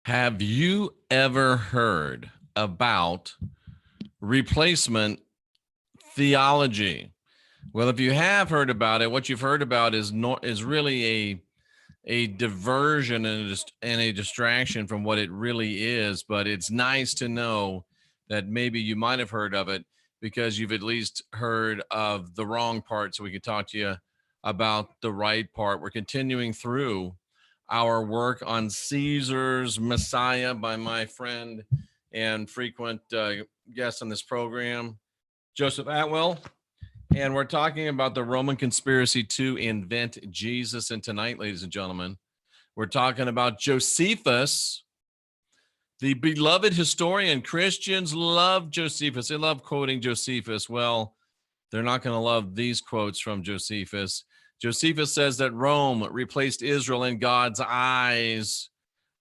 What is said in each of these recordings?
Have you ever heard about replacement theology? Well, if you have heard about it, what you've heard about is really a diversion and a distraction from what it really is. But it's nice to know that maybe you might have heard of it because you've at least heard of the wrong part. So we can talk to you about the right part. We're continuing through our work on Caesar's Messiah by my friend and frequent guest on this program, Joseph Atwell. And we're talking about the Roman conspiracy to invent Jesus. And tonight, ladies and gentlemen, we're talking about Josephus, the beloved historian. Christians love Josephus. They love quoting Josephus. Well, they're not going to love these quotes from Josephus. Josephus says that Rome replaced Israel in God's eyes.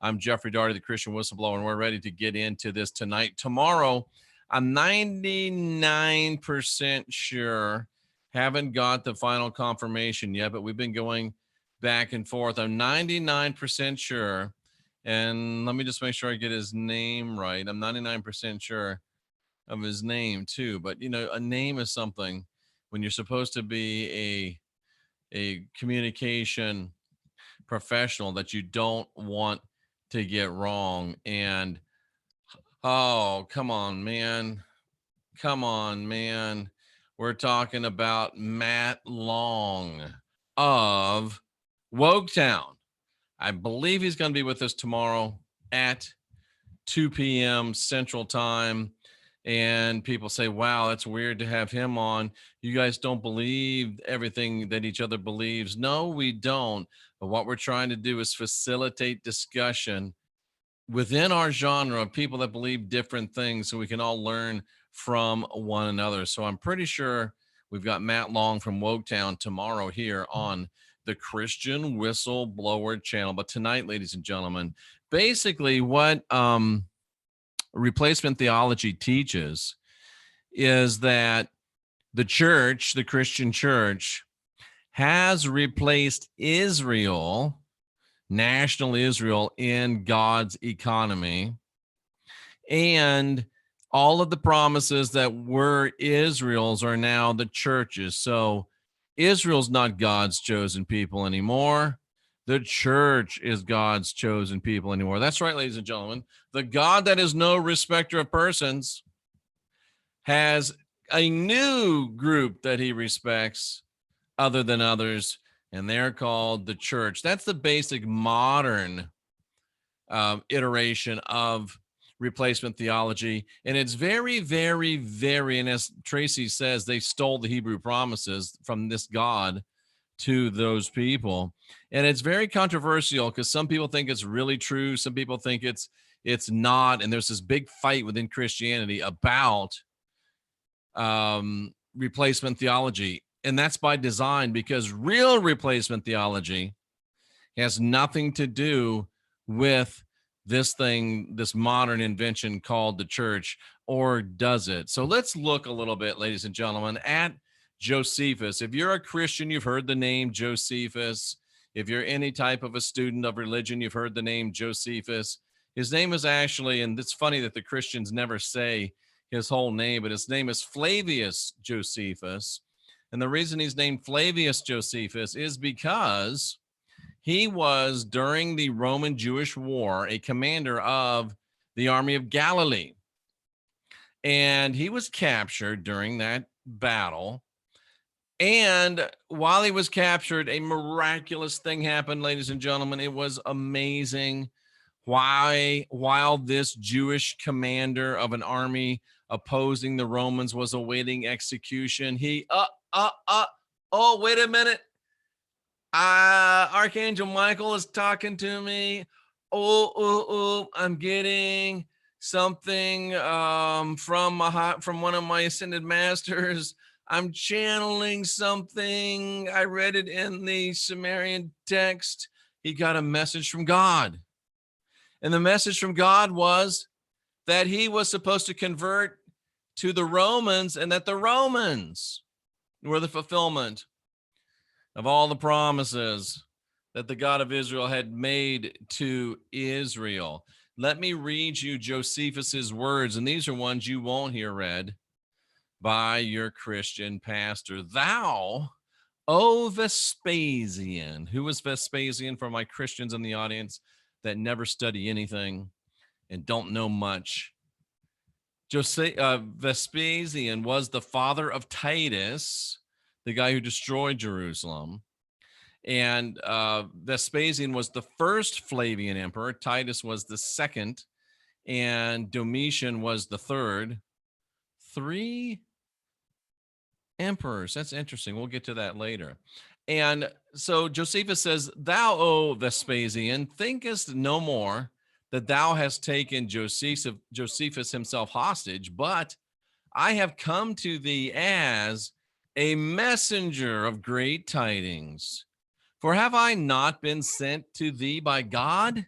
I'm Jeffrey Daugherty, the Christian Whistleblower, and we're ready to get into this tonight. Tomorrow, I'm 99% sure, haven't got the final confirmation yet, but we've been going back and forth. I'm 99% sure, and let me just make sure I get his name right. I'm 99% sure of his name too, but you know, a name is something when you're supposed to be a communication professional that you don't want to get wrong. And oh, come on, man. We're talking about Matt Long of Woketown. I believe he's going to be with us tomorrow at 2 p.m. Central Time. And people say, wow, that's weird to have him on. You guys don't believe everything that each other believes. No, we don't. But what we're trying to do is facilitate discussion within our genre of people that believe different things so we can all learn from one another. So I'm pretty sure we've got Matt Long from Woketown tomorrow here on the Christian Whistleblower channel. But tonight, ladies and gentlemen, basically what replacement theology teaches is that the church, the Christian church, has replaced Israel, national Israel, in God's economy. And all of the promises that were Israel's are now the church's. So Israel's not God's chosen people anymore. The church is God's chosen people anymore. That's right, ladies and gentlemen. The God that is no respecter of persons has a new group that he respects other than others, and they're called the church. That's the basic modern iteration of replacement theology. And it's very, very, very, and as Tracy says, they stole the Hebrew promises from this God to those people. And it's very controversial because some people think it's really true. Some people think it's not. And there's this big fight within Christianity about replacement theology. And that's by design, because real replacement theology has nothing to do with this thing, this modern invention called the church, or does it? So let's look a little bit, ladies and gentlemen, at Josephus. If you're a Christian, you've heard the name Josephus. If you're any type of a student of religion, you've heard the name Josephus. His name is actually, and it's funny that the Christians never say his whole name, but his name is Flavius Josephus. And the reason he's named Flavius Josephus is because he was, during the Roman Jewish War, a commander of the Army of Galilee. And he was captured during that battle. And while he was captured, a miraculous thing happened, ladies and gentlemen. It was amazing. While this Jewish commander of an army opposing the Romans was awaiting execution, he, oh, wait a minute. Archangel Michael is talking to me. I'm getting something from one of my ascended masters. I'm channeling something. I read it in the Sumerian text. He got a message from God. And the message from God was that he was supposed to convert to the Romans, and that the Romans were the fulfillment of all the promises that the God of Israel had made to Israel. Let me read you Josephus's words, and these are ones you won't hear read by your Christian pastor. Thou, O Vespasian. Who was Vespasian for my Christians in the audience that never study anything and don't know much? Vespasian was the father of Titus, the guy who destroyed Jerusalem. And Vespasian was the first Flavian emperor. Titus was the second, and Domitian was the third. 3 emperors. That's interesting. We'll get to that later. And so Josephus says, Thou, O Vespasian, thinkest no more that thou hast taken Josephus himself hostage, but I have come to thee as a messenger of great tidings. For have I not been sent to thee by God?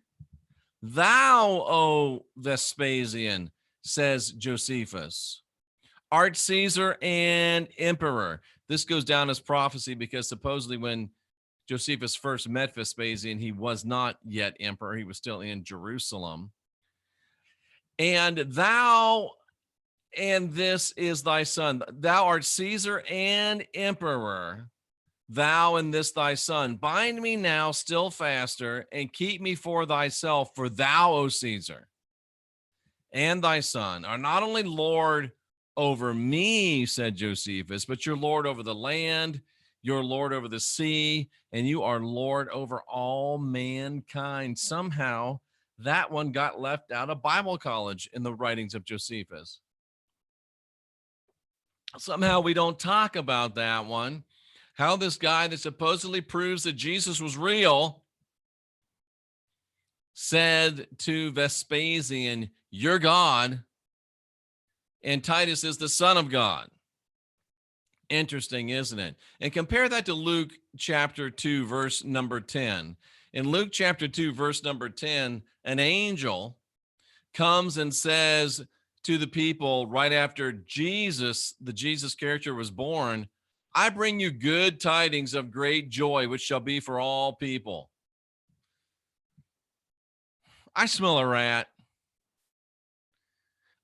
Thou, O Vespasian, says Josephus, art Caesar and emperor. This goes down as prophecy because supposedly when Josephus first met Vespasian, he was not yet emperor. He was still in Jerusalem. And thou, and this is thy son. Thou art Caesar and emperor. Thou and this thy son. Bind me now still faster and keep me for thyself. For thou, O Caesar, and thy son are not only Lord over me, said Josephus, but you're Lord over the land, you're Lord over the sea, and you are Lord over all mankind. Somehow that one got left out of Bible college in the writings of Josephus. Somehow we don't talk about that one. How this guy that supposedly proves that Jesus was real said to Vespasian, you're God, and Titus is the Son of God. Interesting, isn't it? And compare that to Luke chapter 2, verse number 10. In Luke chapter 2, verse number 10, an angel comes and says to the people right after Jesus, the Jesus character, was born, I bring you good tidings of great joy, which shall be for all people. I smell a rat.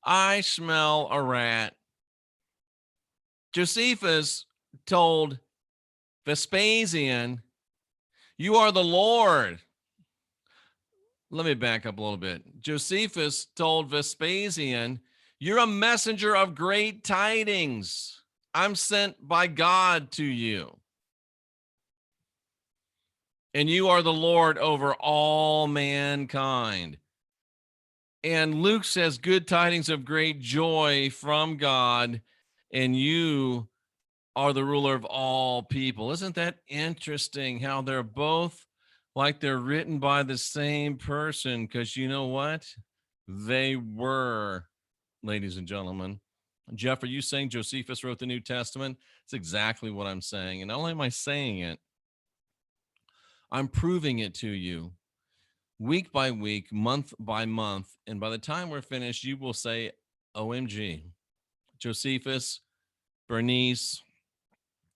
I smell a rat. Josephus told Vespasian, you are the Lord. Let me back up a little bit. Josephus told Vespasian, you're a messenger of great tidings. I'm sent by God to you. And you are the Lord over all mankind. And Luke says, good tidings of great joy from God, and you are the ruler of all people. Isn't that interesting how they're both like they're written by the same person? Because you know what? They were, ladies and gentlemen. Jeff, are you saying Josephus wrote the New Testament? It's exactly what I'm saying. And not only am I saying it, I'm proving it to you week by week, month by month. And by the time we're finished, you will say, OMG, Josephus, Bernice,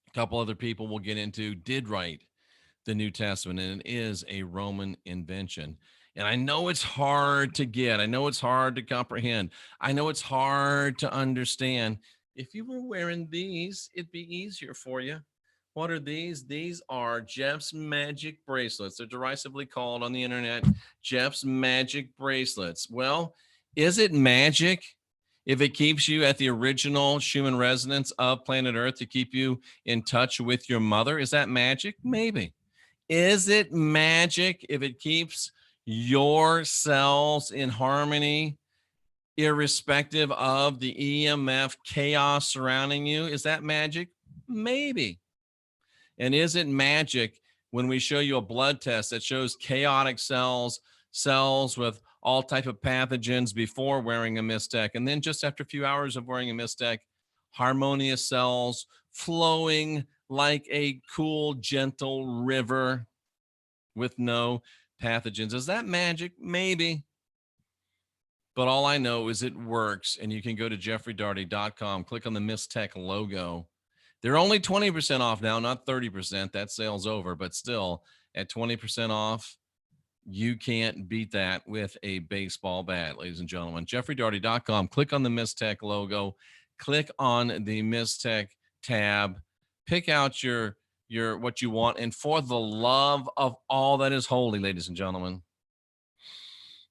a couple other people we'll get into, did write the New Testament, and it is a Roman invention. And I know it's hard to get. I know it's hard to comprehend. I know it's hard to understand. If you were wearing these, it'd be easier for you. What are these? These are Jeff's magic bracelets. They're derisively called on the internet Jeff's magic bracelets. Well, is it magic if it keeps you at the original Schumann resonance of planet Earth to keep you in touch with your mother? Is that magic? Maybe. Is it magic if it keeps your cells in harmony, irrespective of the EMF chaos surrounding you? Is that magic? Maybe. And is it magic when we show you a blood test that shows chaotic cells with all type of pathogens before wearing a Mistec, and then just after a few hours of wearing a Mistec, harmonious cells flowing like a cool, gentle river with no pathogens? Is that magic? Maybe. But all I know is it works, and you can go to jeffreydaugherty.com, click on the Mistec logo. They're only 20% off now, not 30%. That sale's over, but still at 20% off, You can't beat that with a baseball bat, ladies and gentlemen. JeffreyDaugherty.com. Click on the Mistech logo. Click on the Mistech tab. Pick out your what you want. And for the love of all that is holy, ladies and gentlemen,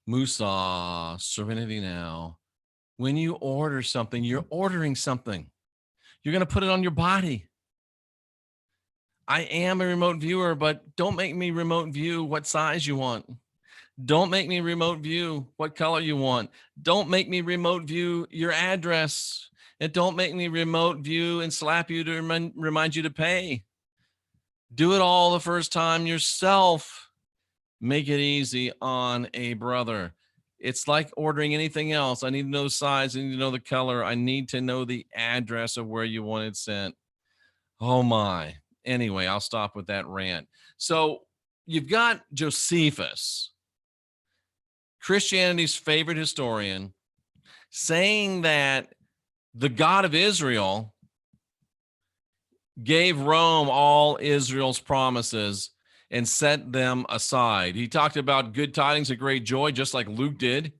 Musa, Serenity Now. When you order something, you're ordering something. You're going to put it on your body. I am a remote viewer, but don't make me remote view what size you want. Don't make me remote view what color you want. Don't make me remote view your address. And don't make me remote view and slap you to remind you to pay. Do it all the first time yourself. Make it easy on a brother. It's like ordering anything else. I need to know the size. I need to know the color. I need to know the address of where you want it sent. Oh my. Anyway, I'll stop with that rant. So you've got Josephus, Christianity's favorite historian, saying that the God of Israel gave Rome all Israel's promises and set them aside. He talked about good tidings of great joy, just like Luke did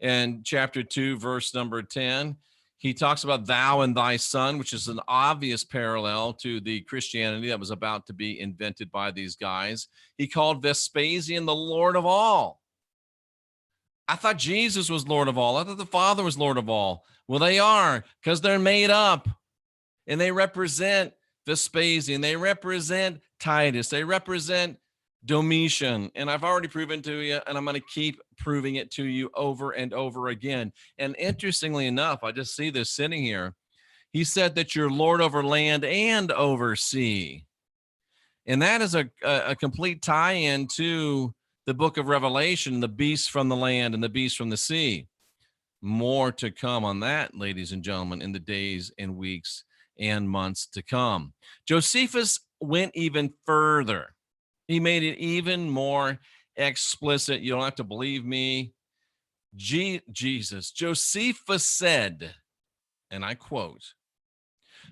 in chapter 2, verse number 10. He talks about thou and thy son, which is an obvious parallel to the Christianity that was about to be invented by these guys. He called Vespasian the Lord of all. I thought Jesus was Lord of all. I thought the Father was Lord of all. Well, they are, because they're made up, and they represent Vespasian. They represent Titus. They represent Domitian. And I've already proven to you, and I'm going to keep proving it to you over and over again. And interestingly enough, I just see this sitting here. He said that you're Lord over land and over sea. And that is a complete tie-in to the book of Revelation, the beast from the land and the beast from the sea. More to come on that, ladies and gentlemen, in the days and weeks and months to come. Josephus went even further. He made it even more explicit. You don't have to believe me. Josephus said, and I quote,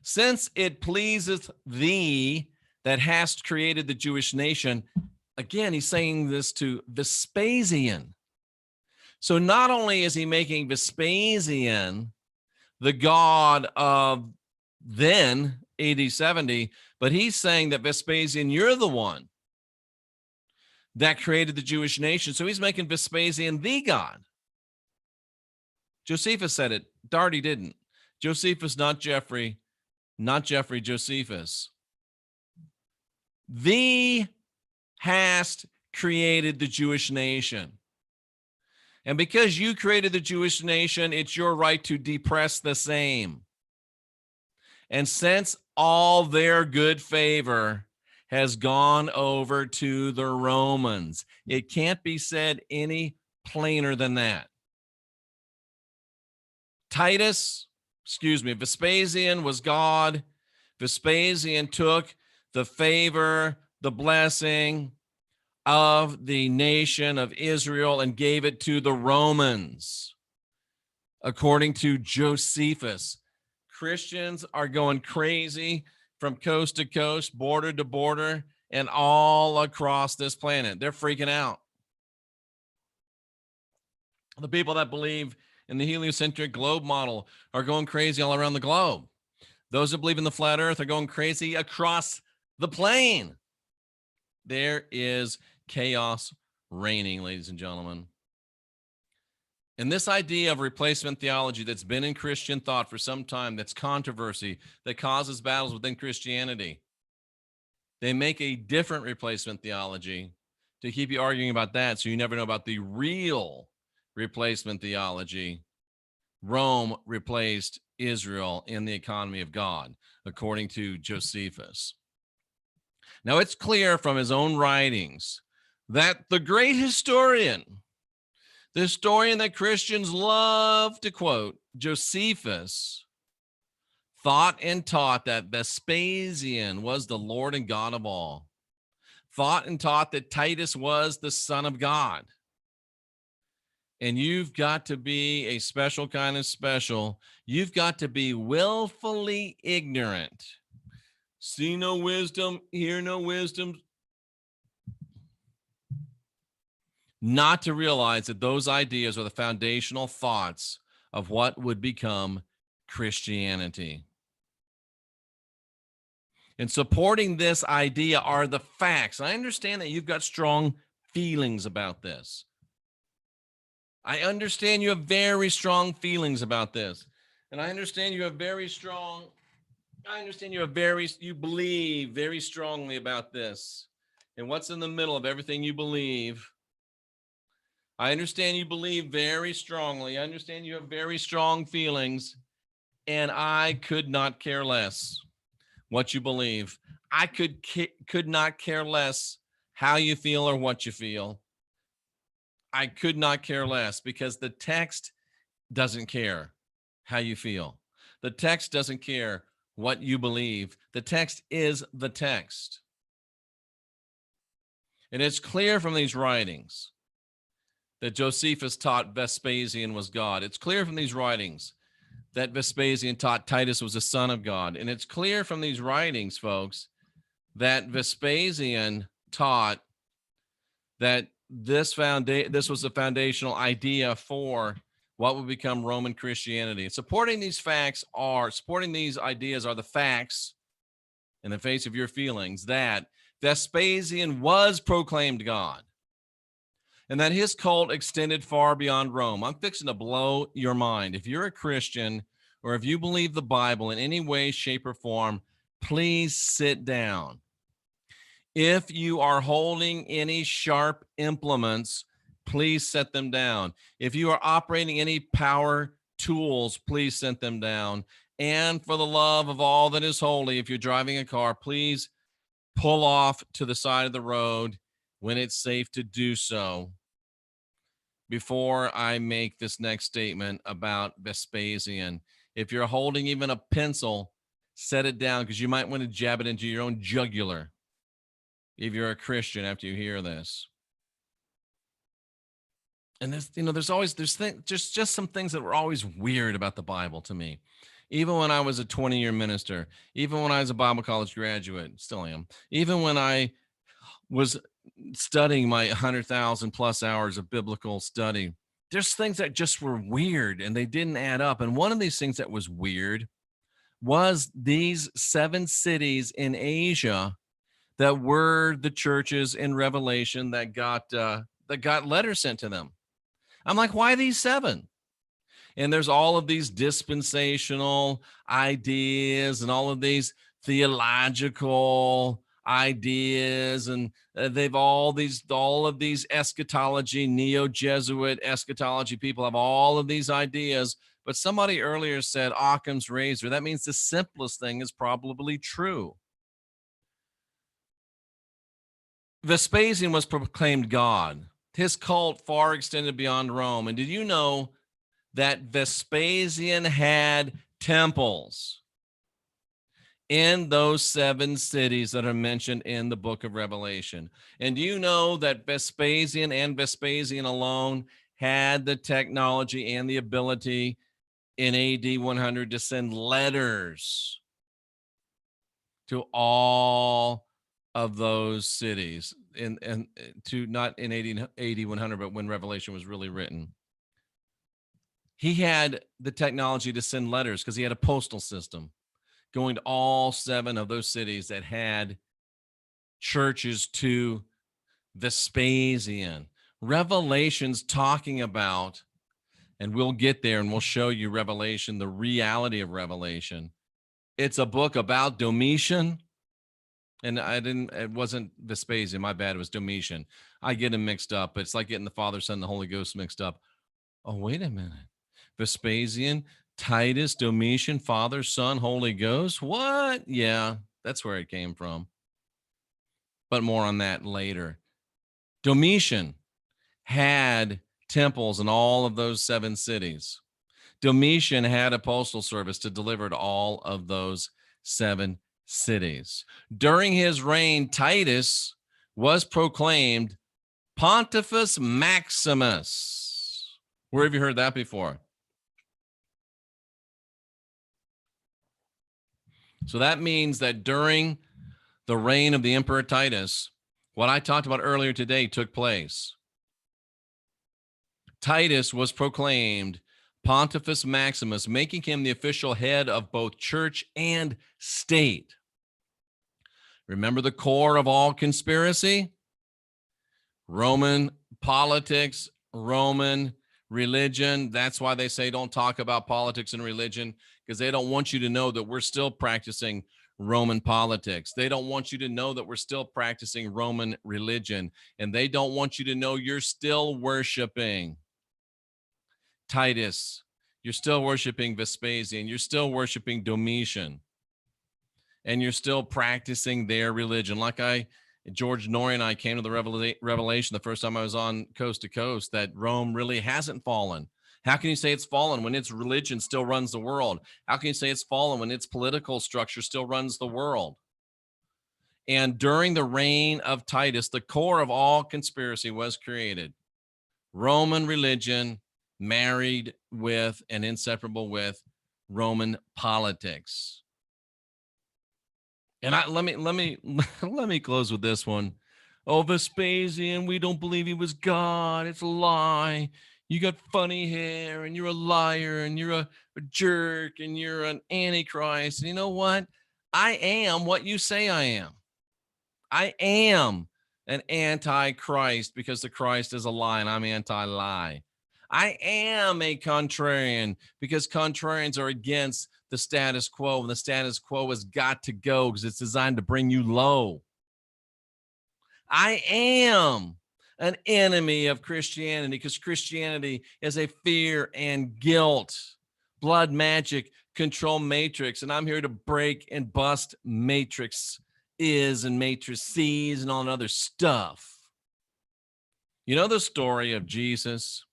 "Since it pleaseth thee that hast created the Jewish nation," again, he's saying this to Vespasian. So not only is he making Vespasian the god of then AD 70, but he's saying that Vespasian, you're the one that created the Jewish nation. So he's making Vespasian the god. Josephus said it. Daugherty didn't. Josephus, not Jeffrey, Josephus. Thee hast created the Jewish nation. And because you created the Jewish nation, it's your right to depress the same. And since all their good favor has gone over to the Romans, it can't be said any plainer than that. Vespasian was God. Vespasian took the favor, the blessing of the nation of Israel and gave it to the Romans, according to Josephus. Christians are going crazy from coast to coast, border to border, and all across this planet. They're freaking out. The people that believe in the heliocentric globe model are going crazy all around the globe. Those that believe in the flat earth are going crazy across the plane. There is chaos reigning, ladies and gentlemen. And this idea of replacement theology that's been in Christian thought for some time, that's controversy, that causes battles within Christianity, they make a different replacement theology to keep you arguing about that, so you never know about the real replacement theology. Rome replaced Israel in the economy of God, according to Josephus. Now, it's clear from his own writings that the great historian, the historian that Christians love to quote, Josephus, thought and taught that Vespasian was the Lord and God of all. Thought and taught that Titus was the Son of God. And you've got to be a special kind of special. You've got to be willfully ignorant. See no wisdom, hear no wisdom. not to realize that those ideas are the foundational thoughts of what would become Christianity. And supporting this idea are the facts. I understand that you've got strong feelings about this. I understand you have very strong feelings about this. And I understand you believe very strongly about this. And what's in the middle of everything you believe? I understand you believe very strongly. I understand you have very strong feelings. And I could not care less what you believe. I could not care less how you feel or what you feel. I could not care less, because the text doesn't care how you feel. The text doesn't care what you believe. The text is the text. And it's clear from these writings that Josephus taught Vespasian was God. It's clear from these writings that Vespasian taught Titus was a son of God. And it's clear from these writings, folks, that Vespasian taught that this was the foundational idea for what would become Roman Christianity. Supporting these ideas are the facts in the face of your feelings that Vespasian was proclaimed God and that his cult extended far beyond Rome. I'm fixing to blow your mind. If you're a Christian or if you believe the Bible in any way, shape, or form, please sit down. If you are holding any sharp implements, please set them down. If you are operating any power tools, please set them down. And for the love of all that is holy, if you're driving a car, please pull off to the side of the road when it's safe to do so before I make this next statement about Vespasian. If you're holding even a pencil, set it down, because you might want to jab it into your own jugular if you're a Christian after you hear this. And there's just some things that were always weird about the Bible to me. Even when I was a 20-year minister, even when I was a Bible college graduate, still am, even when I was studying my 100,000 plus hours of biblical study, there's things that just were weird and they didn't add up. And one of these things that was weird was these 7 cities in Asia that were the churches in Revelation that got letters sent to them. I'm like, why these 7? And there's all of these dispensational ideas and all of these theological ideas, and they've all of these eschatology, neo-Jesuit eschatology people have all of these ideas. But somebody earlier said Occam's razor. That means the simplest thing is probably true. Vespasian was proclaimed God. His cult far extended beyond Rome. And did you know that Vespasian had temples in those 7 cities that are mentioned in the book of Revelation? And do you know that Vespasian and Vespasian alone had the technology and the ability in AD 100 to send letters to all of those cities, and to not in AD 100, but when Revelation was really written? He had the technology to send letters because he had a postal system going to all 7 of those cities that had churches to Vespasian. Revelation's talking about, and we'll get there and we'll show you Revelation, the reality of Revelation. It's a book about Domitian. And it wasn't Vespasian, my bad, it was Domitian. I get them mixed up. It's like getting the Father, Son, and the Holy Ghost mixed up. Oh, wait a minute. Vespasian, Titus, Domitian, Father, Son, Holy Ghost. What? Yeah, that's where it came from. But more on that later. Domitian had temples in all of those 7 cities. Domitian had a postal service to deliver to all of those 7 cities. During his reign, Titus was proclaimed Pontifex Maximus. Where have you heard that before? So that means that during the reign of the Emperor Titus, what I talked about earlier today took place. Titus was proclaimed Pontifex Maximus, making him the official head of both church and state. Remember the core of all conspiracy? Roman politics, Roman religion. That's why they say don't talk about politics and religion, because they don't want you to know that we're still practicing Roman politics. They don't want you to know that we're still practicing Roman religion, and they don't want you to know you're still worshiping Titus. You're still worshiping Vespasian. You're still worshiping Domitian, and you're still practicing their religion. George Norrie and I came to the revelation the first time I was on Coast to Coast that Rome really hasn't fallen. How can you say it's fallen when its religion still runs the world? How can you say it's fallen when its political structure still runs the world? And during the reign of Titus, the core of all conspiracy was created. Roman religion married with and inseparable with Roman politics. And let me close with this one. Oh, Vespasian, we don't believe he was God. It's a lie. You got funny hair, and you're a liar, and you're a jerk, and you're an antichrist. And you know what? I am what you say I am. I am an antichrist because the Christ is a lie, and I'm anti-lie. I am a contrarian because contrarians are against the status quo, and the status quo has got to go because it's designed to bring you low. I am an enemy of Christianity because Christianity is a fear and guilt, blood magic, control matrix, and I'm here to break and bust matrix is and matrices and all that other stuff. You know the story of Jesus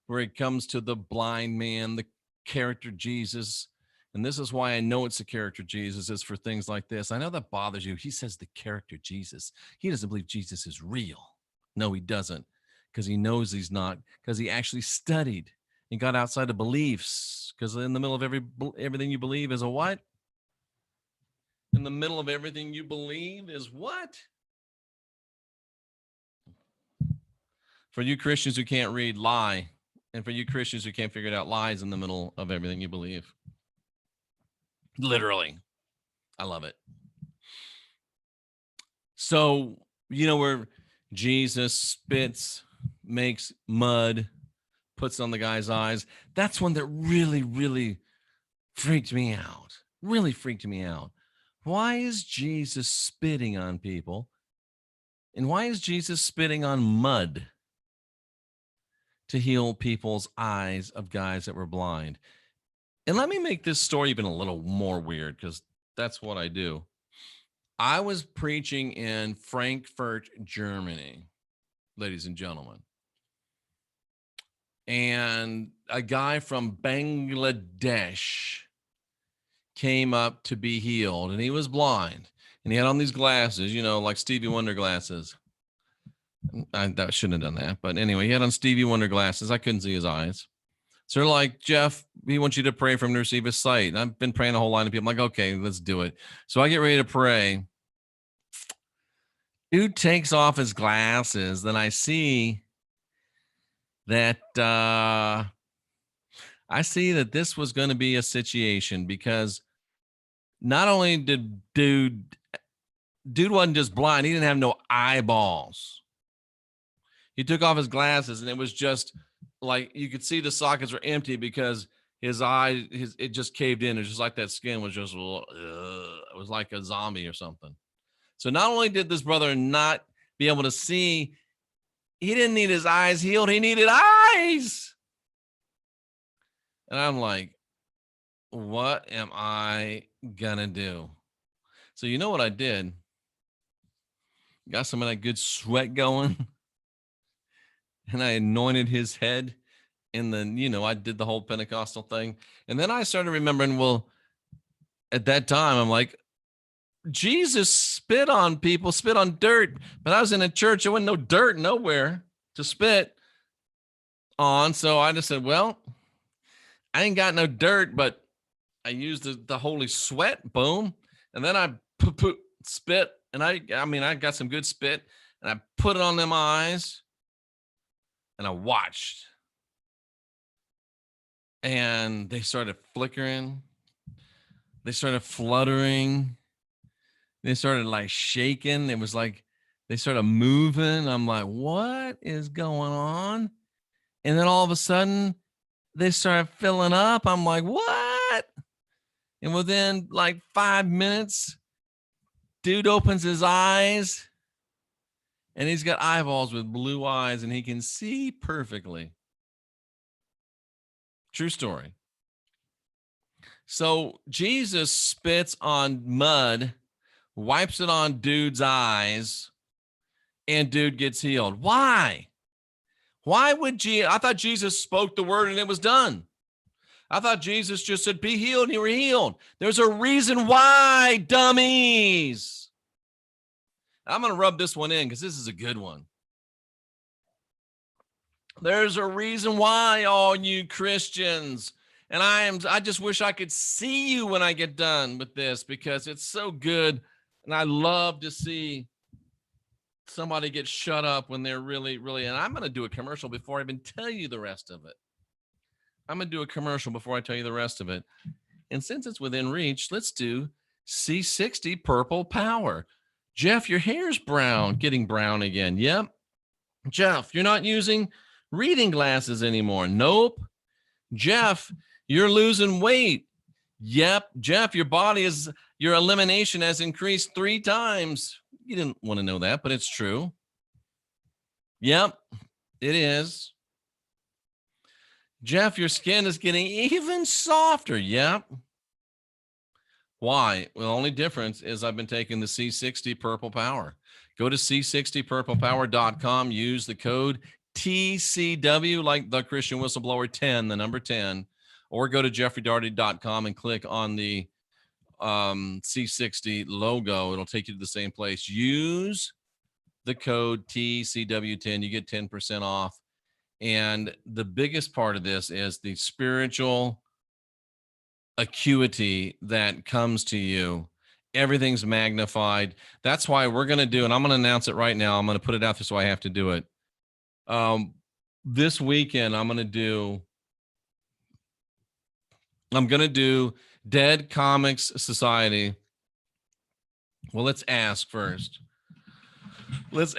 where he comes to the blind man, the character Jesus. And this is why I know it's the character Jesus is for things like this. I know that bothers you. He says the character Jesus. He doesn't believe Jesus is real. No, he doesn't, because he knows he's not, because he actually studied and got outside of beliefs. Because in the middle of everything you believe is a what? In the middle of everything you believe is what? For you Christians who can't read, lie. And for you Christians who can't figure it out, lies in the middle of everything you believe. Literally. I love it. So, you know where Jesus spits, makes mud, puts on the guy's eyes? That's one that really, really freaked me out. Really freaked me out. Why is Jesus spitting on people? And why is Jesus spitting on mud to heal people's eyes of guys that were blind? And let me make this story even a little more weird, because that's what I do. I was preaching in Frankfurt, Germany, ladies and gentlemen. And a guy from Bangladesh came up to be healed, and he was blind. And he had on these glasses, you know, like Stevie Wonder glasses. I shouldn't have done that. But anyway, he had on Stevie Wonder glasses. I couldn't see his eyes. So they're like, Jeff, we want you to pray for him to receive his sight. And I've been praying a whole line of people. I'm like, okay, let's do it. So I get ready to pray. Dude takes off his glasses. Then I see that this was going to be a situation, because not only did dude wasn't just blind, he didn't have no eyeballs. He took off his glasses, and it was just like you could see the sockets were empty because his eye, it just caved in. It's just like that skin was just, it was like a zombie or something. So not only did this brother not be able to see, he didn't need his eyes healed. He needed eyes. And I'm like, what am I gonna do? So you know what I did? Got some of that good sweat going. And I anointed his head. And then, you know, I did the whole Pentecostal thing. And then I started remembering, well, at that time, I'm like, Jesus spit on people, spit on dirt. But I was in a church. There wasn't no dirt nowhere to spit on. So I just said, well, I ain't got no dirt, but I used the holy sweat. Boom. And then I spit. And I got some good spit. And I put it on them eyes. And I watched. and they started flickering. They started fluttering. They started like shaking. It was like they started moving. I'm like, what is going on? And then all of a sudden, they started filling up. I'm like, what? And within like 5 minutes, dude opens his eyes and he's got eyeballs with blue eyes and he can see perfectly. True story. So Jesus spits on mud, wipes it on dude's eyes, and dude gets healed. Why? Why would Jesus? I thought Jesus spoke the word and it was done. I thought Jesus just said, be healed, and you were healed. There's a reason why, dummies. I'm going to rub this one in because this is a good one. There's a reason why, all you Christians. And I just wish I could see you when I get done with this because it's so good. And I love to see somebody get shut up when they're really, and I'm going to do a commercial before I even tell you the rest of it. I'm going to do a commercial before I tell you the rest of it. And since it's within reach, let's do C60 Purple Power. Jeff, your hair's brown, getting brown again. Yep. Jeff, you're not using reading glasses anymore. Nope. Jeff, you're losing weight. Yep. Jeff, your elimination has increased 3 times. You didn't want to know that, but it's true. Yep, it is. Jeff, your skin is getting even softer. Yep. Why? Well, the only difference is I've been taking the C60 Purple Power. Go to c60purplepower.com, use the code TCW, like the Christian Whistleblower 10, the number 10, or go to jeffreydaugherty.com and click on the C60 logo. It'll take you to the same place. Use the code TCW10. You get 10% off. And the biggest part of this is the spiritual acuity that comes to you. Everything's magnified. That's why we're going to do, and I'm going to announce it right now. I'm going to put it out there so I have to do it. This weekend, I'm going to do Dead Comics Society. Well, let's ask first. Let's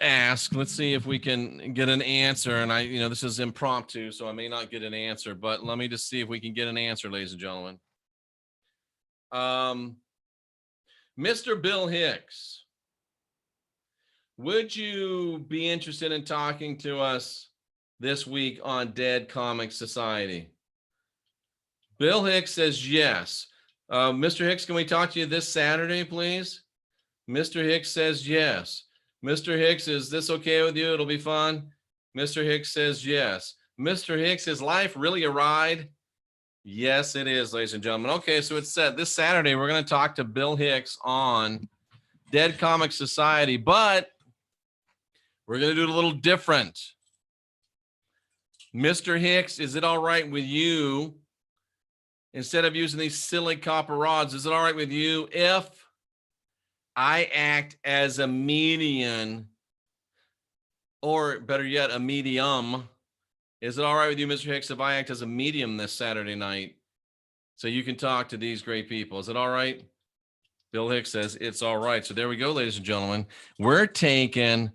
see if we can get an answer. And this is impromptu, so I may not get an answer, but let me just see if we can get an answer, ladies and gentlemen. Mr. Bill Hicks, would you be interested in talking to us this week on Dead Comics Society? Bill Hicks says yes. Mr. Hicks, can we talk to you this Saturday, please? Mr. Hicks says yes. Mr. Hicks, is this okay with you? It'll be fun. Mr. Hicks says yes. Mr. Hicks, is life really a ride? Yes, it is, ladies and gentlemen. Okay, so it's set. This Saturday, we're going to talk to Bill Hicks on Dead Comics Society, but we're going to do it a little different. Mr. Hicks, is it all right with you, instead of using these silly copper rods, is it all right with you if I act as a medium, or better yet, a medium? Is it all right with you, Mr. Hicks, if I act as a medium this Saturday night so you can talk to these great people? Is it all right? Bill Hicks says it's all right. So there we go, ladies and gentlemen. We're taking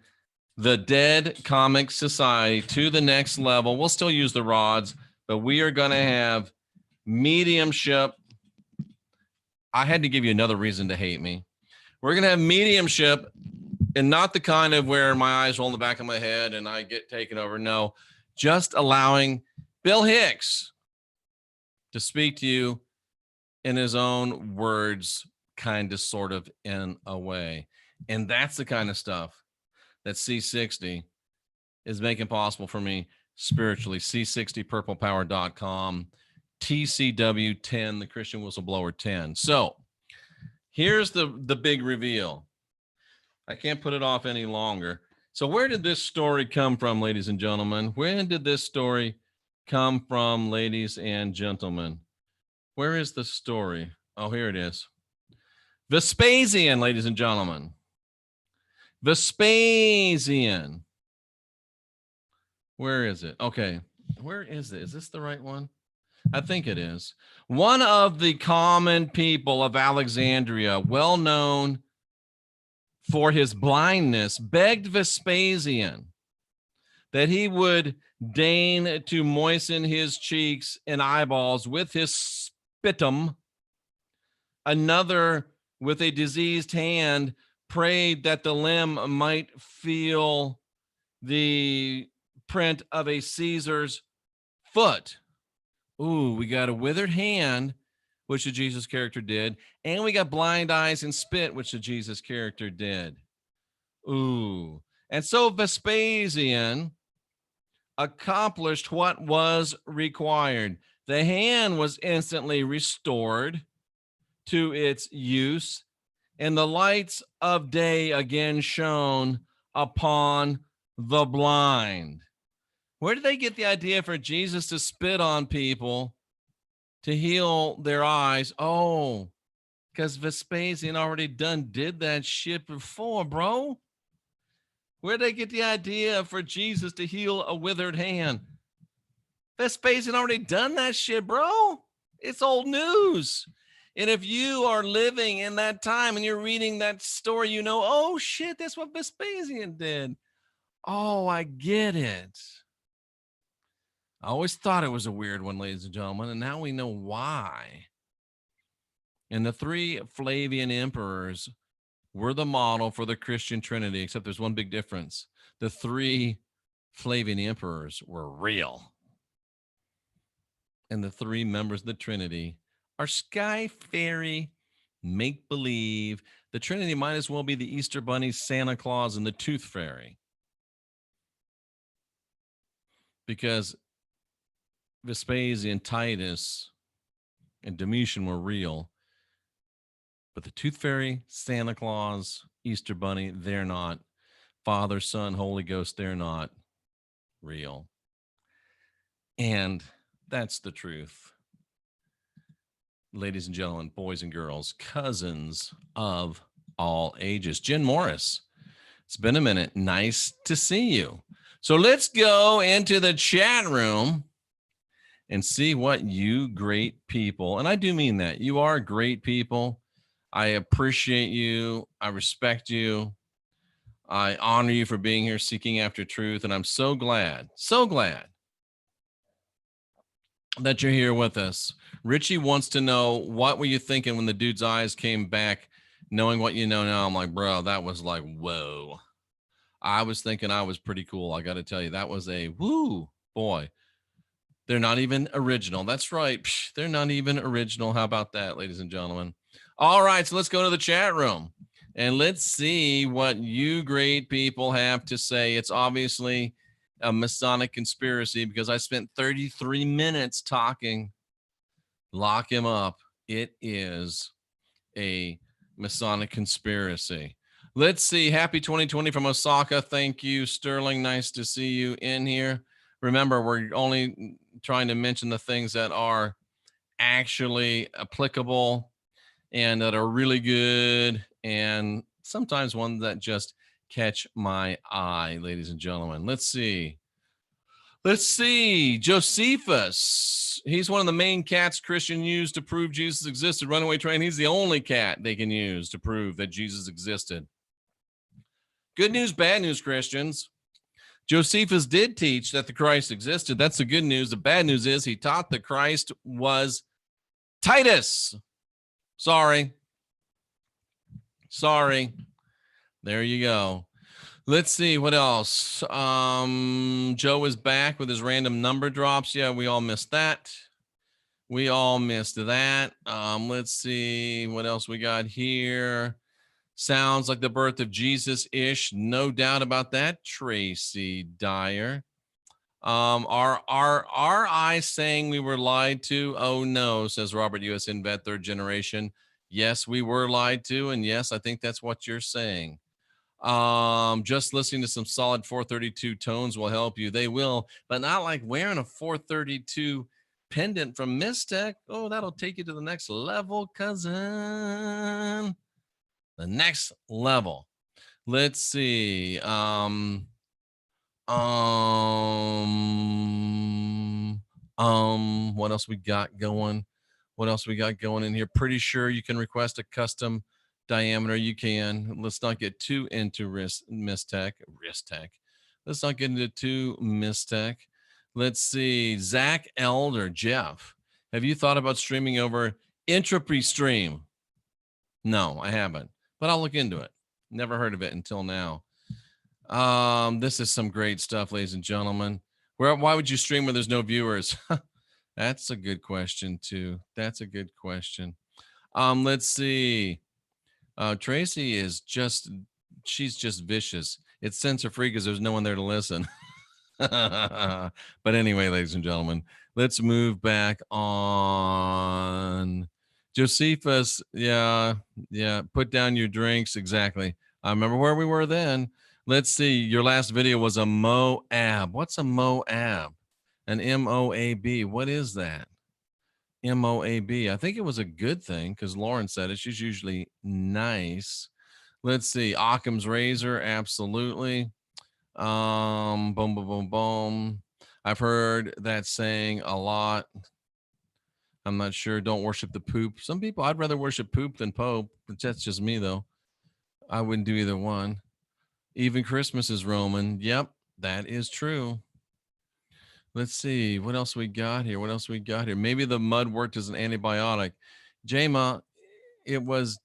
the Dead Comics Society to the next level. We'll still use the rods, but we are going to have mediumship. I had to give you another reason to hate me. We're going to have mediumship, and not the kind of where my eyes roll in the back of my head and I get taken over. No, just allowing Bill Hicks to speak to you in his own words, kind of, sort of, in a way. And that's the kind of stuff that C60 is making possible for me spiritually. C60purplepower.com, TCW10, the Christian Whistleblower 10. So here's the big reveal. I can't put it off any longer. So where did this story come from, ladies and gentlemen? Where did this story come from, ladies and gentlemen? Where is the story? Oh, here it is. Vespasian, ladies and gentlemen. Vespasian. Where is it? Okay. Where is it? Is this the right one? I think it is. One of the common people of Alexandria, well known for his blindness, begged Vespasian that he would deign to moisten his cheeks and eyeballs with his sputum. Another, with a diseased hand, prayed that the limb might feel the print of a Caesar's foot. Ooh, we got a withered hand, which the Jesus character did, and we got blind eyes and spit, which the Jesus character did. Ooh. And so Vespasian accomplished what was required. The hand was instantly restored to its use, and the lights of day again shone upon the blind. Where did they get the idea for Jesus to spit on people to heal their eyes? Oh, because Vespasian already did that shit before, bro. Where'd they get the idea for Jesus to heal a withered hand? Vespasian already done that shit, bro. It's old news. And if you are living in that time and you're reading that story, you know, oh shit, that's what Vespasian did. Oh, I get it. I always thought it was a weird one, ladies and gentlemen, and now we know why. And the three Flavian emperors were the model for the Christian Trinity, except there's one big difference. The three Flavian emperors were real. And the three members of the Trinity are sky fairy, make-believe. The Trinity might as well be the Easter Bunny, Santa Claus, and the Tooth Fairy. Because Vespasian, Titus, and Domitian were real. But the Tooth Fairy, Santa Claus, Easter Bunny, they're not. Father, Son, Holy Ghost, they're not real. And that's the truth. Ladies and gentlemen, boys and girls, cousins of all ages. Jen Morris, it's been a minute. Nice to see you. So let's go into the chat room and see what you great people, and I do mean that, you are great people. I appreciate you. I respect you. I honor you for being here, seeking after truth. And I'm so glad that you're here with us. Richie wants to know, what were you thinking when the dude's eyes came back, knowing what you know now? I'm like, bro, that was like, whoa. I was thinking I was pretty cool. I got to tell you, that was a woo, boy. They're not even original. That's right. Psh, they're not even original. How about that, ladies and gentlemen? All right, so let's go to the chat room and let's see what you great people have to say. It's obviously a Masonic conspiracy because I spent 33 minutes talking. Lock him up. It is a Masonic conspiracy. Let's see. Happy 2020 from Osaka. Thank you, Sterling. Nice to see you in here. Remember, we're only trying to mention the things that are actually applicable and that are really good, and sometimes ones that just catch my eye, ladies and gentlemen. Let's see. Josephus. He's one of the main cats Christians use to prove Jesus existed. Runaway Train. He's the only cat they can use to prove that Jesus existed. Good news, bad news, Christians. Josephus did teach that the Christ existed. That's the good news. The bad news is he taught the Christ was Titus. Sorry. There you go. Let's see what else. Joe is back with his random number drops. Yeah, we all missed that. Let's see what else we got here. Sounds like the birth of Jesus-ish. No doubt about that, Tracy Dyer. Are I saying we were lied to? Oh, no, says Robert U.S. Invet, third generation. Yes, we were lied to, and yes, I think that's what you're saying. Just listening to some solid 432 tones will help you. They will, but not like wearing a 432 pendant from Mistech. Oh, that'll take you to the next level, cousin. The next level. Let's see. What else we got going? What else we got going in here? Pretty sure you can request a custom diameter. You can. Let's not get too into wrist tech. Let's not get into too tech. Let's see. Zach Elder, Jeff, have you thought about streaming over Entropy Stream? No, I haven't, but I'll look into it. Never heard of it until now. This is some great stuff, ladies and gentlemen. Why would you stream where there's no viewers? That's a good question too. That's a good question. Let's see. Tracy is she's just vicious. It's censor free because there's no one there to listen. But anyway, ladies and gentlemen, let's move back on. Josephus, yeah, put down your drinks. Exactly. I remember where we were then. Let's see. Your last video was a Moab. What's a Moab? An MOAB. What is that? MOAB. I think it was a good thing because Lauren said it. She's usually nice. Let's see. Occam's razor. Absolutely. Boom, boom, boom, boom. I've heard that saying a lot. I'm not sure. Don't worship the poop. Some people, I'd rather worship poop than Pope. But that's just me, though. I wouldn't do either one. Even Christmas is Roman. Yep, that is true. Let's see. What else we got here? Maybe the mud worked as an antibiotic. Jama, it was,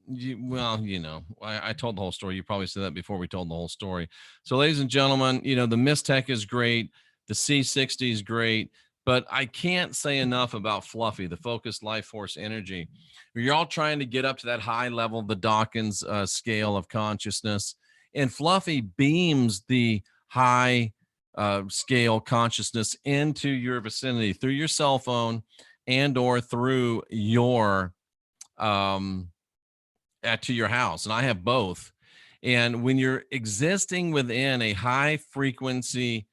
I told the whole story. You probably said that before we told the whole story. So, ladies and gentlemen, the Mistech is great. The C60 is great. But I can't say enough about Fluffy, the focused life force energy. You're all trying to get up to that high level, the Dawkins scale of consciousness. And Fluffy beams the high scale consciousness into your vicinity through your cell phone and or through your to your house. And I have both. And when you're existing within a high frequency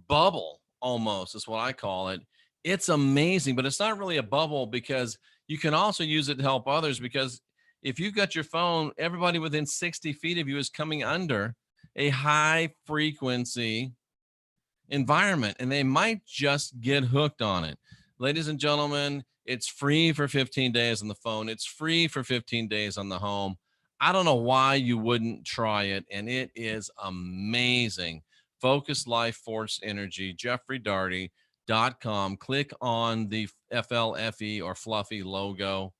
bubble, almost is what I call it, it's amazing. But it's not really a bubble because you can also use it to help others, because if you've got your phone, everybody within 60 feet of you is coming under a high frequency environment, and they might just get hooked on it. Ladies and gentlemen, it's free for 15 days on the phone. It's free for 15 days on the home. I don't know why you wouldn't try it, and it is amazing. Focus Life Force Energy, JeffreyDaugherty.com. Click on the FLFE or Fluffy logo.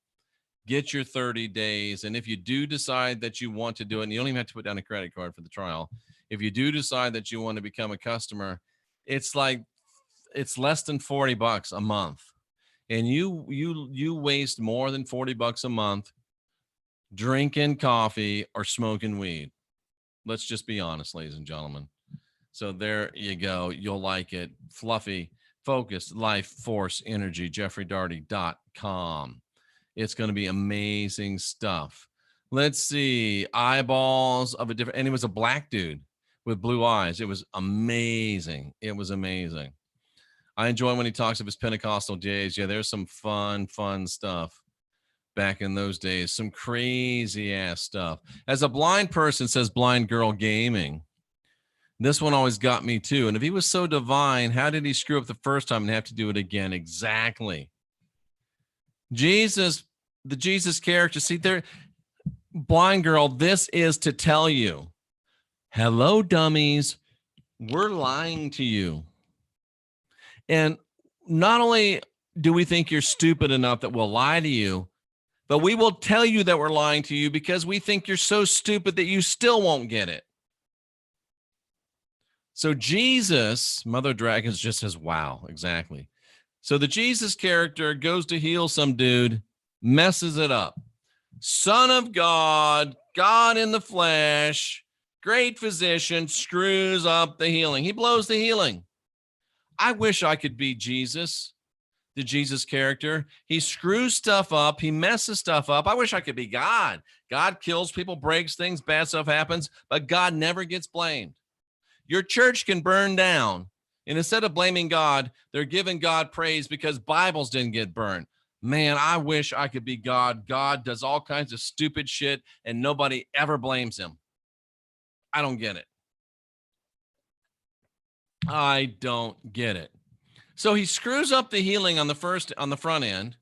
Get your 30 days. And if you do decide that you want to do it, and you don't even have to put down a credit card for the trial. If you do decide that you want to become a customer, it's less than $40 a month. And you waste more than $40 a month drinking coffee or smoking weed. Let's just be honest, ladies and gentlemen. So there you go. You'll like it. Fluffy, Focused Life Force Energy, JeffreyDaugherty.com. It's going to be amazing stuff. Let's see. Eyeballs of a different, and it was a black dude with blue eyes. It was amazing. It was amazing. I enjoy when he talks of his Pentecostal days. Yeah, there's some fun stuff back in those days. Some crazy ass stuff. As a blind person, says Blind Girl Gaming, this one always got me too. And if he was so divine, how did he screw up the first time and have to do it again? Exactly. Jesus, the Jesus character. See there, Blind Girl, this is to tell you, hello, dummies, we're lying to you. And not only do we think you're stupid enough that we'll lie to you, but we will tell you that we're lying to you because we think you're so stupid that you still won't get it. So Jesus, Mother Dragons just says, wow, exactly. So the Jesus character goes to heal some dude, messes it up. Son of God, God in the flesh, great physician, screws up the healing. He blows the healing. I wish I could be Jesus, the Jesus character. He screws stuff up. He messes stuff up. I wish I could be God. God kills people, breaks things, bad stuff happens, but God never gets blamed. Your church can burn down, and instead of blaming God, they're giving God praise because Bibles didn't get burned. Man, I wish I could be God. God does all kinds of stupid shit, and nobody ever blames him. I don't get it. I don't get it. So he screws up the healing on the front end.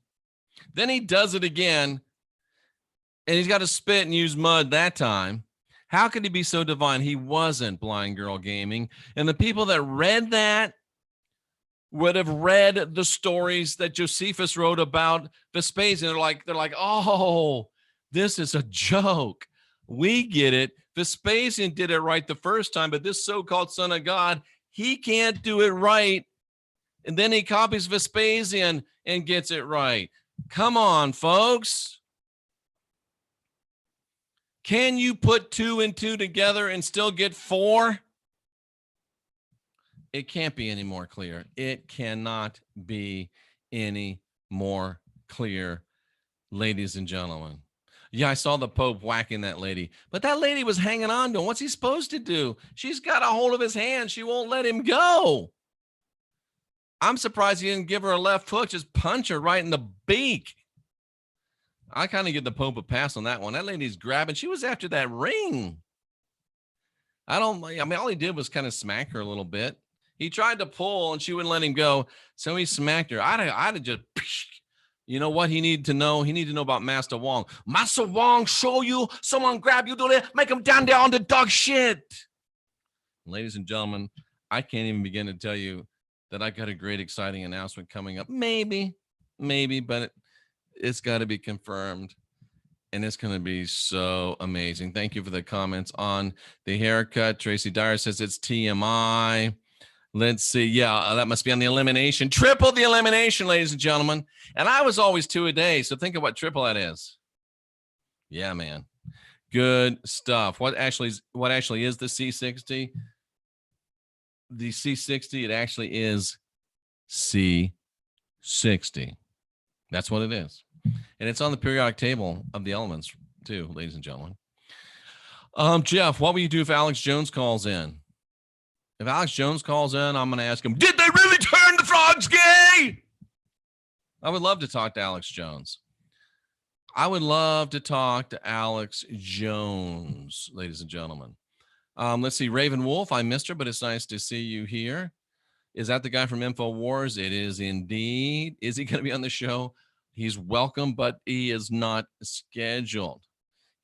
Then he does it again, and he's got to spit and use mud that time. How could he be so divine? He wasn't Blind Girl Gaming. And the people that read that would have read the stories that Josephus wrote about Vespasian. They're like, oh, this is a joke. We get it. Vespasian did it right the first time, but this so-called son of God, he can't do it right. And then he copies Vespasian and gets it right. Come on, folks. Can you put 2 and 2 together and still get 4? It can't be any more clear. It cannot be any more clear, ladies and gentlemen. Yeah, I saw the Pope whacking that lady, but that lady was hanging on to him. What's he supposed to do? She's got a hold of his hand. She won't let him go. I'm surprised he didn't give her a left hook, just punch her right in the beak. I kind of give the Pope a pass on that one. That lady's grabbing. She was after that ring. All he did was kind of smack her a little bit. He tried to pull and she wouldn't let him go. So he smacked her. I'd have just, you know what he needed to know? He needed to know about Master Wong. Master Wong, show you, someone grab you, do that, make him down there on the dog shit. Ladies and gentlemen, I can't even begin to tell you that I got a great, exciting announcement coming up. Maybe, but it's got to be confirmed. And it's going to be so amazing. Thank you for the comments on the haircut. Tracy Dyer says it's TMI. Let's see. Yeah, that must be on the elimination. Triple the elimination, ladies and gentlemen. And I was always 2 a day. So think of what triple that is. Yeah, man. Good stuff. What actually is the C60? The C60, it actually is C60. That's what it is. And it's on the periodic table of the elements too, ladies and gentlemen. Jeff, what will you do if Alex Jones calls in? If Alex Jones calls in, I'm going to ask him, did they really turn the frogs gay? I would love to talk to Alex Jones. Ladies and gentlemen. Let's see. Raven Wolf, I missed her, but it's nice to see you here. Is that the guy from InfoWars? It is indeed. Is he going to be on the show? He's welcome, but he is not scheduled.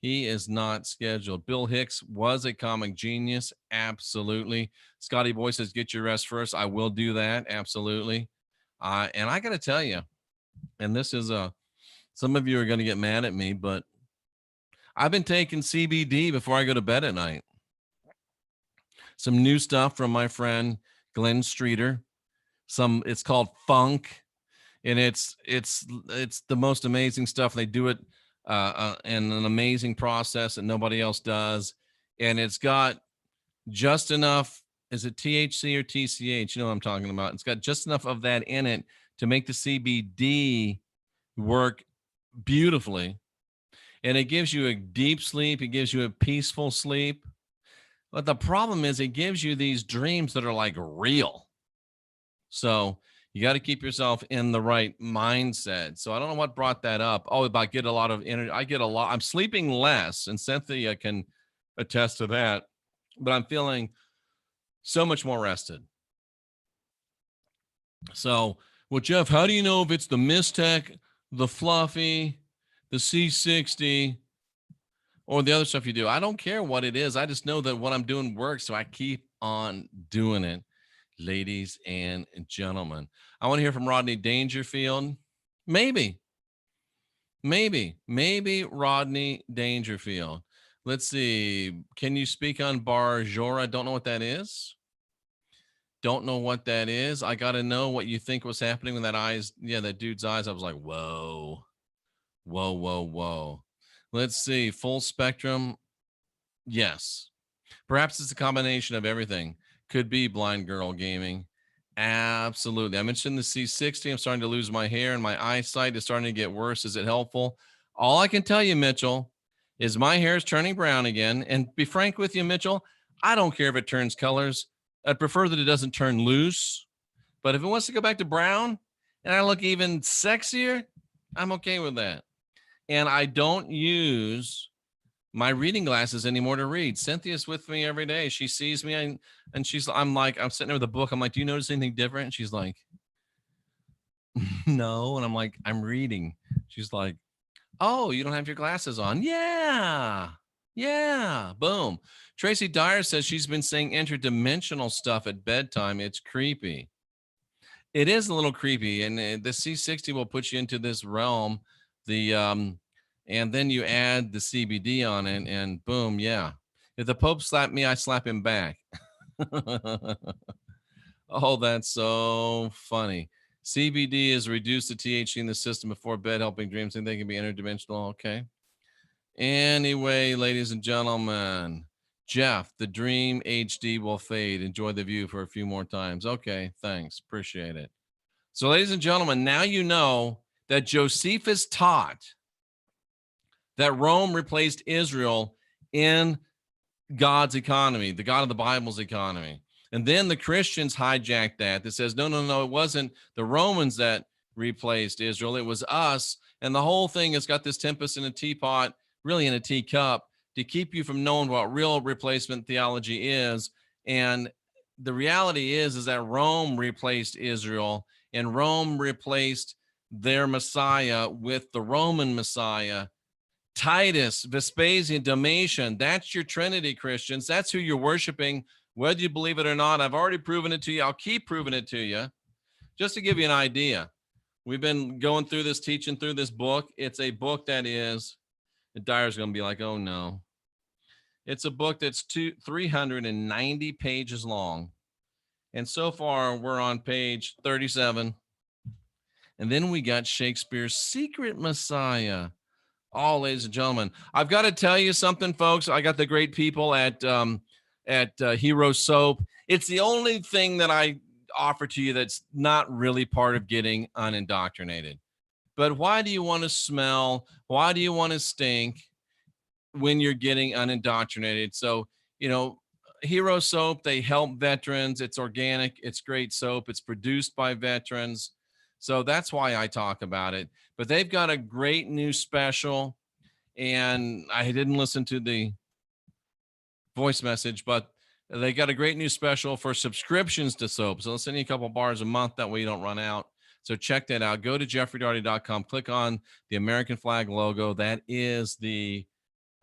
Bill Hicks was a comic genius. Absolutely. Scotty Boy says, get your rest first. I will do that. Absolutely. And I got to tell you, and this is some of you are going to get mad at me, but I've been taking CBD before I go to bed at night. Some new stuff from my friend Glenn Streeter. It's called Funk, and it's the most amazing stuff. They do it in an amazing process that nobody else does, and it's got just enough. Is it THC or TCH? You know what I'm talking about. It's got just enough of that in it to make the CBD work beautifully, and it gives you a deep sleep. It gives you a peaceful sleep. But the problem is it gives you these dreams that are like real. So you got to keep yourself in the right mindset. So I don't know what brought that up. Oh, about get a lot of energy. I'm sleeping less, and Cynthia can attest to that, but I'm feeling so much more rested. So, well, Jeff, how do you know if it's the Mistec, the Fluffy, the C60, or the other stuff you do? I don't care what it is. I just know that what I'm doing works, so I keep on doing it, ladies and gentlemen. I want to hear from Rodney Dangerfield. Maybe Rodney Dangerfield. Let's see. Can you speak on Barjora? Don't know what that is. I got to know what you think was happening with that dude's eyes. I was like, whoa. Let's see. Full spectrum. Yes. Perhaps it's a combination of everything. Could be Blind Girl Gaming. Absolutely. I mentioned the C60. I'm starting to lose my hair and my eyesight is starting to get worse. Is it helpful? All I can tell you, Mitchell, is my hair is turning brown again. And be frank with you, Mitchell, I don't care if it turns colors. I'd prefer that it doesn't turn loose. But if it wants to go back to brown and I look even sexier, I'm okay with that. And I don't use my reading glasses anymore to read. Cynthia's with me every day. She sees me and I'm sitting there with a book. I'm like, do you notice anything different? And she's like, No. And I'm like, I'm reading. She's like, oh, you don't have your glasses on. Yeah. Yeah. Boom. Tracy Dyer says she's been saying interdimensional stuff at bedtime. It's creepy. It is a little creepy. And the C60 will put you into this realm. And then you add the CBD on it, and boom. Yeah. If the Pope slapped me, I slap him back. Oh, that's so funny. CBD is reduced to THC in the system before bed, helping dreams think they can be interdimensional. Okay. Anyway, ladies and gentlemen, Jeff, the dream HD will fade. Enjoy the view for a few more times. Okay. Thanks. Appreciate it. So, ladies and gentlemen, now you know that Josephus taught that Rome replaced Israel in God's economy, the God of the Bible's economy. And then the Christians hijacked that says, no, it wasn't the Romans that replaced Israel. It was us. And the whole thing has got this tempest in a teapot, really in a teacup, to keep you from knowing what real replacement theology is. And the reality is that Rome replaced Israel, and Rome replaced their Messiah with the Roman Messiah. Titus, Vespasian, Domitian, that's your Trinity, Christians. That's who you're worshiping, whether you believe it or not. I've already proven it to you. I'll keep proving it to you. Just to give you an idea, we've been going through this, teaching through this book. It's a book that is, Dyer's going to be like, oh no. It's a book that's 390 pages long. And so far, we're on page 37. And then we got Shakespeare's Secret Messiah. Oh, ladies and gentlemen, I've got to tell you something, folks. I got the great people at Hero Soap. It's the only thing that I offer to you that's not really part of getting unindoctrinated. But why do you want to smell? Why do you want to stink when you're getting unindoctrinated? So, Hero Soap, they help veterans. It's organic. It's great soap. It's produced by veterans. So that's why I talk about it. But they've got a great new special, and I didn't listen to the voice message, but they got a great new special for subscriptions to soap. So they'll send you a couple bars a month. That way you don't run out. So check that out. Go to jeffreydaugherty.com. Click on the American flag logo. That is the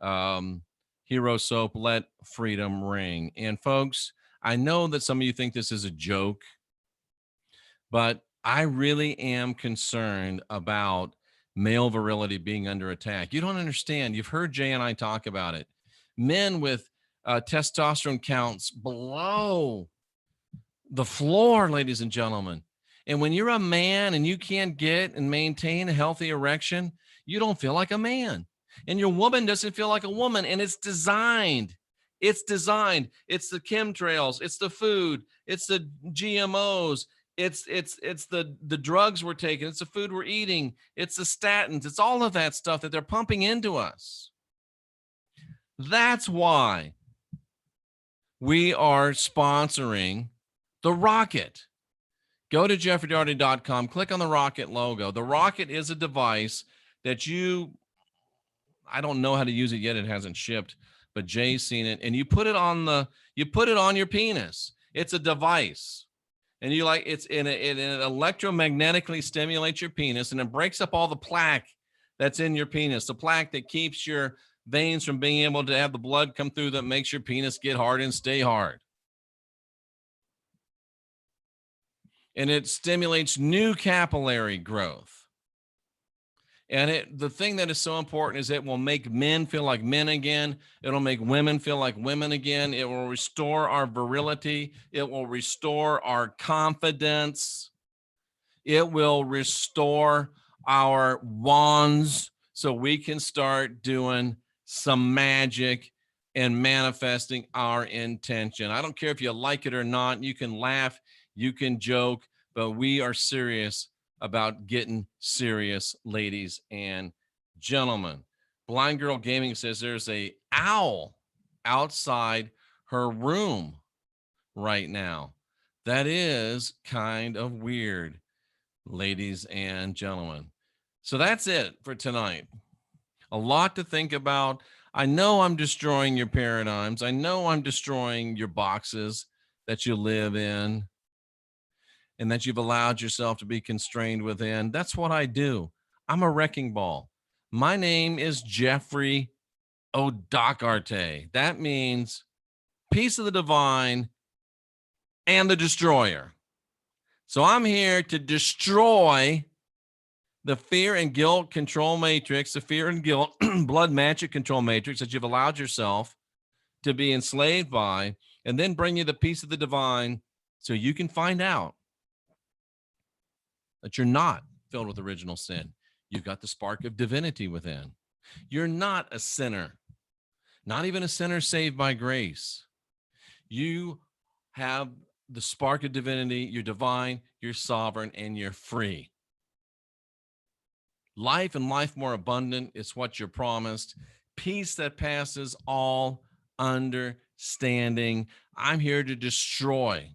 Hero Soap. Let freedom ring. And folks, I know that some of you think this is a joke, but I really am concerned about male virility being under attack. You don't understand. You've heard Jay and I talk about it. Men with testosterone counts below the floor, ladies and gentlemen. And when you're a man and you can't get and maintain a healthy erection, you don't feel like a man. And your woman doesn't feel like a woman. And it's designed. It's designed. It's the chemtrails. It's the food. It's the GMOs. It's the drugs we're taking. It's the food we're eating. It's the statins. It's all of that stuff that they're pumping into us. That's why we are sponsoring the Rocket. Go to jeffreydaugherty.com, click on the Rocket logo. The Rocket is a device that I don't know how to use it yet. It hasn't shipped, but Jay's seen it. And you put it on your penis. It's a device. And it electromagnetically stimulates your penis, and it breaks up all the plaque that's in your penis, the plaque that keeps your veins from being able to have the blood come through that makes your penis get hard and stay hard. And it stimulates new capillary growth. And the thing that is so important is it will make men feel like men again. It'll make women feel like women again. It will restore our virility. It will restore our confidence. It will restore our wands so we can start doing some magic and manifesting our intention. I don't care if you like it or not. You can laugh, you can joke, but we are serious about getting serious, ladies and gentlemen. Blind Girl Gaming says there's a owl outside her room right now. That is kind of weird, ladies and gentlemen. So that's it for tonight. A lot to think about. I know I'm destroying your paradigms. I know I'm destroying your boxes that you live in. and that you've allowed yourself to be constrained within. That's what I do. I'm a wrecking ball. My name is Jeffrey Daugherty. That means piece of the divine and the destroyer. So I'm here to destroy the fear and guilt control matrix, the fear and guilt blood magic control matrix that you've allowed yourself to be enslaved by, and then bring you the peace of the divine so you can find out that you're not filled with original sin. You've got the spark of divinity within. You're not a sinner, not even a sinner saved by grace. You have the spark of divinity. You're divine, you're sovereign, and you're free. Life and life more abundant is what you're promised. Peace that passes all understanding. I'm here to destroy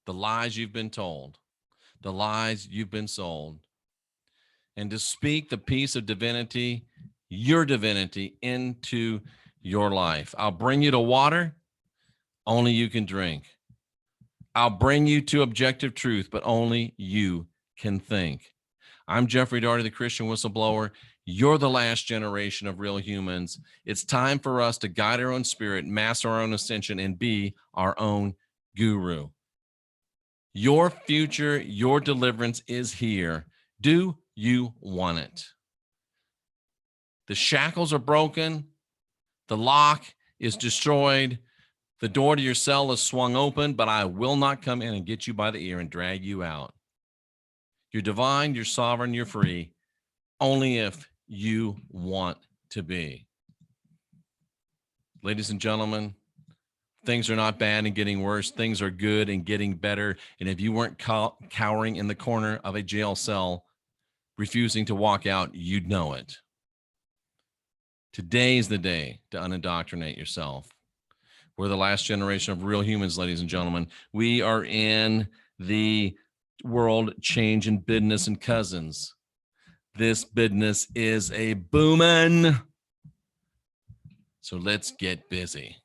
the lies you've been told, the lies you've been sold, and to speak the peace of divinity, your divinity, into your life. I'll bring you to water only you can drink. I'll bring you to objective truth, but only you can think. I'm Jeffrey Daugherty, the Christian whistleblower. You're the last generation of real humans. It's time for us to guide our own spirit, master our own ascension, and be our own guru. Your future, your deliverance is here. Do you want it? The shackles are broken. The lock is destroyed. The door to your cell is swung open, but I will not come in and get you by the ear and drag you out. You're divine, you're sovereign, you're free, only if you want to be. Ladies and gentlemen, things are not bad and getting worse. Things are good and getting better. And if you weren't cowering in the corner of a jail cell, refusing to walk out, you'd know it. Today is the day to unindoctrinate yourself. We're the last generation of real humans, ladies and gentlemen. We are in the world changing business and cousins. This business is a booming. So let's get busy.